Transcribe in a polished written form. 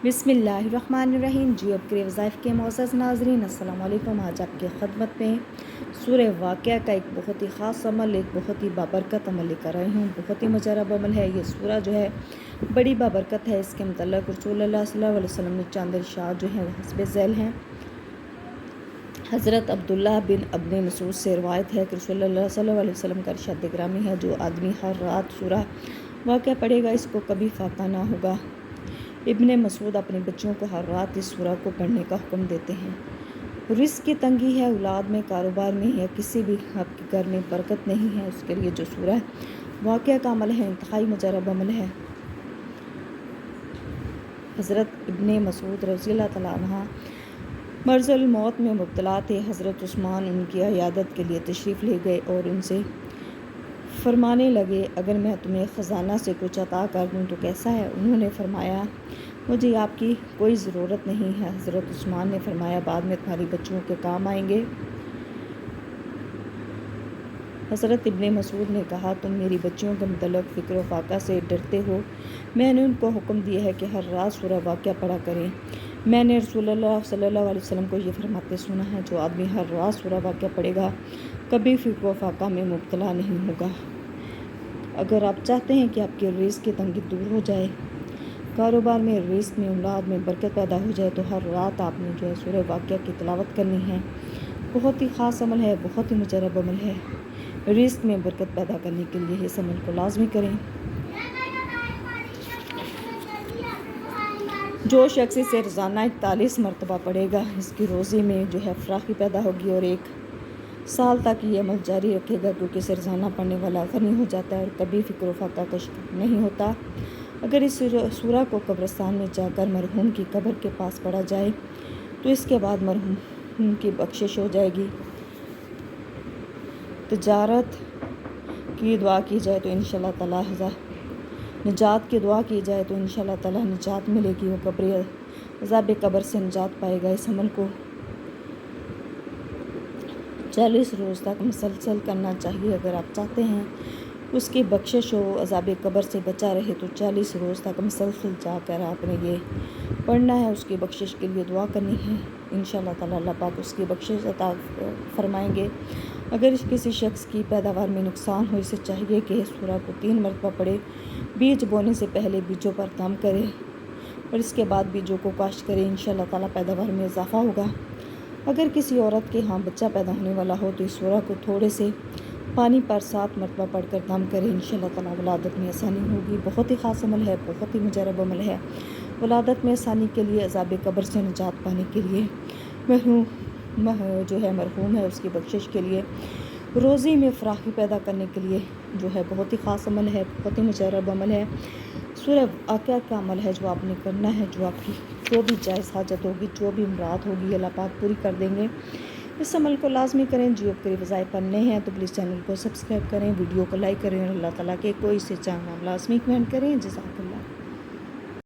بسم اللہ الرحمن الرحیم۔ اب کے وظائف کے معزز ناظرین، السلام علیکم۔ آج آپ کی خدمت میں سورہ واقعہ کا ایک بہت ہی خاص عمل، ایک بہت ہی بابرکت عمل لے کر آئی ہوں۔ بہت ہی مجرب عمل ہے یہ سورہ، جو ہے بڑی بابرکت ہے۔ اس کے متعلق رسول اللہ صلی اللہ علیہ وسلم نے چاند ارشاد جو ہیں حسب ذیل ہیں۔ حضرت عبداللہ بن ابن مسعود سے روایت ہے کہ رسول اللہ صلی اللہ علیہ وسلم کا ارشاد گرامی ہے، جو آدمی ہر رات سورہ واقعہ پڑھے گا اس کو کبھی فاقہ نہ ہوگا۔ ابن مسعود اپنے بچوں کو ہر رات اس سورہ کو پڑھنے کا حکم دیتے ہیں۔ رزق کی تنگی ہے، اولاد میں، کاروبار میں یا کسی بھی آپ کے گھر میں برکت نہیں ہے، اس کے لیے جو سورہ واقعہ کا عمل ہے انتہائی مجرب عمل ہے۔ حضرت ابن مسعود رضی اللہ تعالیٰ عنہ مرض الموت میں مبتلا تھے۔ حضرت عثمان ان کی عیادت کے لیے تشریف لے گئے اور ان سے فرمانے لگے، اگر میں تمہیں خزانہ سے کچھ عطا کر دوں تو کیسا ہے؟ انہوں نے فرمایا، مجھے آپ کی کوئی ضرورت نہیں ہے۔ حضرت عثمان نے فرمایا، بعد میں تمہاری بچوں کے کام آئیں گے۔ حضرت ابن مسعود نے کہا، تم میری بچیوں کے متعلق فکر و فاقہ سے ڈرتے ہو، میں نے ان کو حکم دیا ہے کہ ہر رات سورہ واقعہ پڑھا کریں۔ میں نے رسول اللہ صلی اللہ علیہ وسلم کو یہ فرماتے سنا ہے، جو آدمی ہر رات سورہ واقعہ پڑھے گا کبھی فکر و فاقہ میں مبتلا نہیں ہوگا۔ اگر آپ چاہتے ہیں کہ آپ کے رزق کی تنگی دور ہو جائے، کاروبار میں، رزق میں، اولاد میں برکت پیدا ہو جائے، تو ہر رات آپ نے جو ہے سورہ واقعہ کی تلاوت کرنی ہے۔ بہت ہی خاص عمل ہے، بہت ہی مجرب عمل ہے۔ رزق میں برکت پیدا کرنے کے لیے اس عمل کو لازمی کریں۔ جو شخص اسے روزانہ 41 مرتبہ پڑھے گا، اس کی روزی میں جو ہے فراخی پیدا ہوگی اور 1 سال تک یہ عمل جاری رکھے گا، کیونکہ اسے روزانہ پڑھنے والا غنی ہو جاتا ہے اور کبھی فکر و فاقہ کا شکار نہیں ہوتا۔ اگر اس سورہ کو قبرستان میں جا کر مرحوم کی قبر کے پاس پڑھا جائے تو اس کے بعد مرحوم کی بخشش ہو جائے گی۔ تجارت کی دعا کی جائے تو انشاءاللہ تعالیٰ نجات کی دعا کی جائے تو انشاءاللہ تعالیٰ نجات ملے گی، وہ عذاب قبر سے نجات پائے گا۔ اس عمل کو 40 روز تک مسلسل کرنا چاہیے۔ اگر آپ چاہتے ہیں اس کی بخشش ہو، عذاب قبر سے بچا رہے، تو 40 روز تک مسلسل جا کر آپ نے یہ پڑھنا ہے، اس کی بخشش کے لیے دعا کرنی ہے۔ انشاءاللہ تعالیٰ اللہ پاک اس کی بخشش عطا فرمائیں گے۔ اگر کسی شخص کی پیداوار میں نقصان ہو، اسے چاہیے کہ اس سورہ کو 3 مرتبہ پڑھے۔ بیج بونے سے پہلے بیجوں پر کام کرے اور اس کے بعد بیجوں کو کاشت کرے، انشاءاللہ تعالیٰ پیداوار میں اضافہ ہوگا۔ اگر کسی عورت کے ہاں بچہ پیدا ہونے والا ہو تو اس سورہ کو تھوڑے سے پانی پر 7 مرتبہ پڑھ کر دم کرے، انشاءاللہ تعالیٰ ولادت میں آسانی ہوگی۔ بہت ہی خاص عمل ہے، بہت ہی مجرب عمل ہے۔ ولادت میں آسانی کے لیے، عذاب قبر سے نجات پانے کے لیے، مرحوم ہے اس کی بخشش کے لیے، روزی میں فراخی پیدا کرنے کے لیے جو ہے بہت ہی خاص عمل ہے، بہت ہی مجرب عمل ہے۔ سورہ واقعہ کا عمل ہے جو آپ نے کرنا ہے، جو آپ کی جو بھی جائز حاجت ہوگی، جو بھی مراد ہوگی، اللہ پاک پوری کر دیں گے۔ اس عمل کو لازمی کریں۔ اب کے وظائف پڑھنے ہیں تو پلیز چینل کو سبسکرائب کریں، ویڈیو کو لائک کریں اور اللہ تعالیٰ کے کوئی سے چاہنا لازمی کمنٹ کریں۔ جزاک اللہ۔